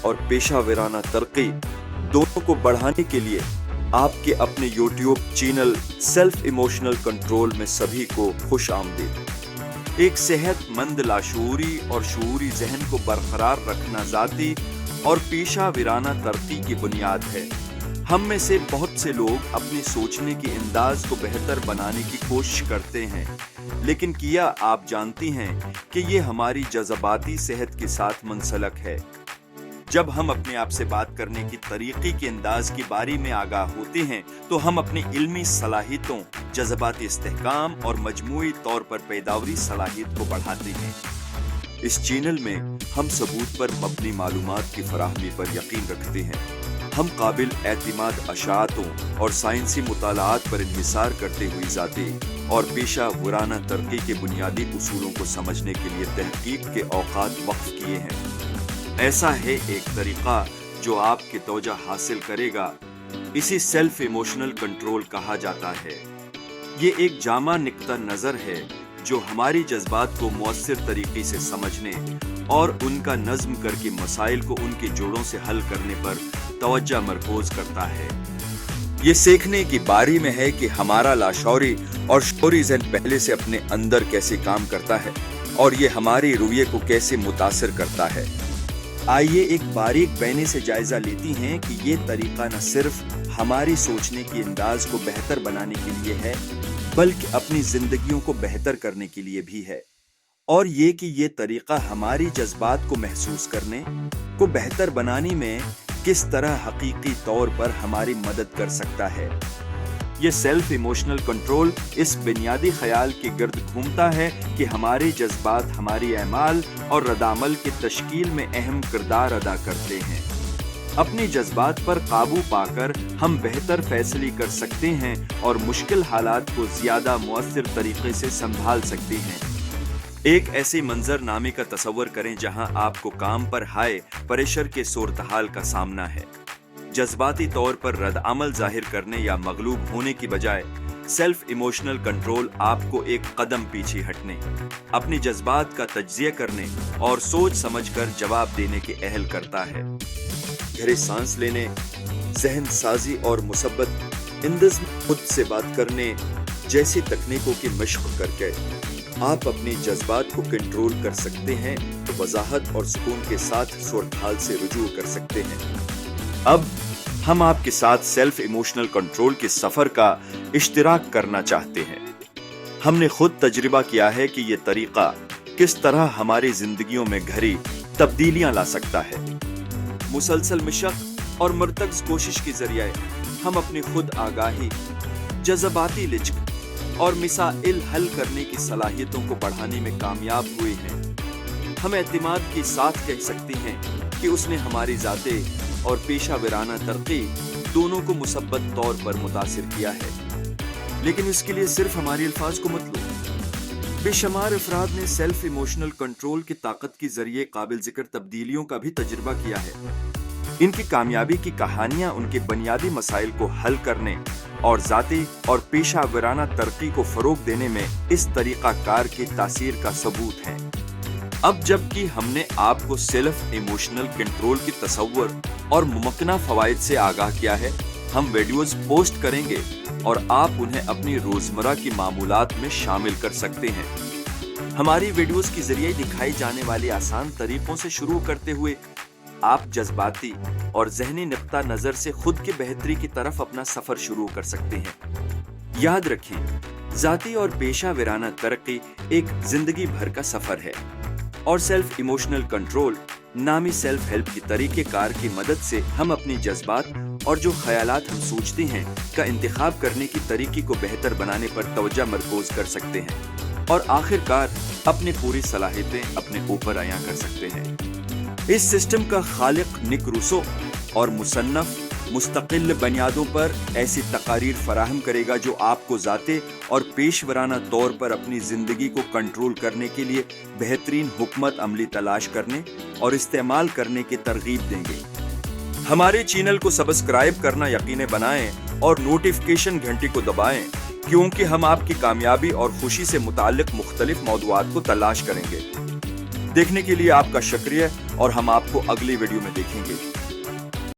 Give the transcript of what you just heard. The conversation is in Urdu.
اور پیشہ ورانہ ترقی دونوں کو بڑھانے کے لیے آپ کے اپنے YouTube channel self emotional control میں سبھی کو خوش آمدید۔ ایک صحت مند لاشعوری اور شعوری ذہن کو برقرار رکھنا ذاتی اور پیشہ ورانہ ترقی کی بنیاد ہے۔ ہم میں سے بہت سے لوگ اپنے سوچنے کے انداز کو بہتر بنانے کی کوشش کرتے ہیں، لیکن کیا آپ جانتی ہیں کہ یہ ہماری جذباتی صحت کے ساتھ منسلک ہے؟ جب ہم اپنے آپ سے بات کرنے کی طریقے کے انداز کے بارے میں آگاہ ہوتے ہیں تو ہم اپنی علمی صلاحیتوں، جذباتی استحکام اور مجموعی طور پر پیداوری صلاحیت کو بڑھاتے ہیں۔ اس چینل میں ہم ثبوت پر مبنی معلومات کی فراہمی پر یقین رکھتے ہیں۔ ہم قابل اعتماد اشاعتوں اور سائنسی مطالعات پر انحصار کرتے ہوئے ذاتی اور پیشہ ورانہ ترقی کے بنیادی اصولوں کو سمجھنے کے لیے تحقیق کے اوقات وقف کیے ہیں۔ ایسا ہے ایک طریقہ جو آپ کی توجہ حاصل کرے گا، اسی سیلف ایموشنل کنٹرول کہا جاتا ہے۔ یہ ایک جامع نقطہ نظر ہے جو ہماری جذبات کو مؤثر طریقے سے سمجھنے اور ان کا نظم کر کے مسائل کو ان کے جوڑوں سے حل کرنے پر توجہ مرکوز کرتا ہے۔ یہ سیکھنے کی باری میں ہے کہ ہمارا لاشعوری اور شعوری ذہن پہلے سے اپنے اندر کیسے کام کرتا ہے اور یہ ہمارے رویے کو کیسے متاثر کرتا ہے۔ آئیے ایک باریک بینے سے جائزہ لیتی ہیں کہ یہ طریقہ نہ صرف ہماری سوچنے کے انداز کو بہتر بنانے کے لیے ہے، بلکہ اپنی زندگیوں کو بہتر کرنے کے لیے بھی ہے، اور یہ کہ یہ طریقہ ہماری جذبات کو محسوس کرنے کو بہتر بنانے میں کس طرح حقیقی طور پر ہماری مدد کر سکتا ہے۔ یہ سیلف ایموشنل کنٹرول اس بنیادی خیال کے گرد گھومتا ہے کہ ہمارے جذبات ہماری اعمال اور ردعمل کی تشکیل میں اہم کردار ادا کرتے ہیں۔ اپنی جذبات پر قابو پا کر ہم بہتر فیصلے کر سکتے ہیں اور مشکل حالات کو زیادہ مؤثر طریقے سے سنبھال سکتے ہیں۔ ایک ایسے منظر نامے کا تصور کریں جہاں آپ کو کام پر ہائی پریشر کے صورتحال کا سامنا ہے۔ جذباتی طور پر رد عمل ظاہر کرنے یا مغلوب ہونے کی بجائے سیلف ایموشنل کنٹرول آپ کو ایک قدم پیچھے ہٹنے، اپنی جذبات کا تجزیہ کرنے اور سوچ سمجھ کر جواب دینے کے اہل کرتا ہے۔ گہری سانس لینے، ذہن سازی اور مثبت انداز میں خود سے بات کرنے جیسی تکنیکوں کی مشق کر کے آپ اپنی جذبات کو کنٹرول کر سکتے ہیں، وضاحت اور سکون کے ساتھ صورتحال سے رجوع کر سکتے ہیں۔ اب ہم آپ کے ساتھ سیلف ایموشنل کنٹرول کے سفر کا اشتراک کرنا چاہتے ہیں۔ ہم نے خود تجربہ کیا ہے کہ یہ طریقہ کس طرح ہماری زندگیوں میں گہری تبدیلیاں لا سکتا ہے۔ مسلسل مشق اور مرتکز کوشش کے ذریعے ہم اپنی خود آگاہی، جذباتی لچک اور مسائل حل کرنے کی صلاحیتوں کو بڑھانے میں کامیاب ہوئے ہیں۔ ہم اعتماد کے ساتھ کہہ سکتے ہیں کہ اس نے ہماری ذاتی اور پیشہ ورانہ ترقی دونوں کو مثبت طور پر متاثر کیا ہے۔ لیکن اس کے لیے صرف ہمارے الفاظ کو مت لو۔ بے شمار افراد نے سیلف ایموشنل کنٹرول کی طاقت کے ذریعے قابل ذکر تبدیلیوں کا بھی تجربہ کیا ہے۔ ان کی کامیابی کی کہانیاں ان کے بنیادی مسائل کو حل کرنے اور ذاتی اور پیشہ ورانہ ترقی کو فروغ دینے میں اس طریقہ کار کی تاثیر کا ثبوت ہیں۔ اب جب کہ ہم نے آپ کو سیلف ایموشنل کنٹرول کی تصور اور ممکنہ فوائد سے آگاہ کیا ہے، ہم ویڈیوز پوسٹ کریں گے اور آپ انہیں اپنی روزمرہ کی معمولات میں شامل کر سکتے ہیں۔ ہماری ویڈیوز کے ذریعے دکھائی جانے والی آسان طریقوں سے شروع کرتے ہوئے آپ جذباتی اور ذہنی نقطہ نظر سے خود کی بہتری کی طرف اپنا سفر شروع کر سکتے ہیں۔ یاد رکھیں، ذاتی اور پیشہ ورانہ ترقی ایک زندگی بھر کا سفر ہے، اور سیلف ایموشنل کنٹرول نامی سیلف ہیلپ کی طریقہ کار کی مدد سے ہم اپنی جذبات اور جو خیالات ہم سوچتے ہیں کا انتخاب کرنے کی طریقے کو بہتر بنانے پر توجہ مرکوز کر سکتے ہیں، اور آخر کار اپنی پوری صلاحیتیں اپنے اوپر عیاں کر سکتے ہیں۔ اس سسٹم کا خالق نک روسو اور مصنف مستقل بنیادوں پر ایسی تقاریر فراہم کرے گا جو آپ کو ذاتی اور پیش ورانہ طور پر اپنی زندگی کو کنٹرول کرنے کے لیے بہترین حکمت عملی تلاش کرنے اور استعمال کرنے کی ترغیب دیں گے۔ ہمارے چینل کو سبسکرائب کرنا یقینی بنائیں اور نوٹیفیکیشن گھنٹی کو دبائیں، کیونکہ ہم آپ کی کامیابی اور خوشی سے متعلق مختلف موضوعات کو تلاش کریں گے۔ دیکھنے کے لیے آپ کا شکریہ اور ہم آپ کو اگلی ویڈیو میں دیکھیں گے.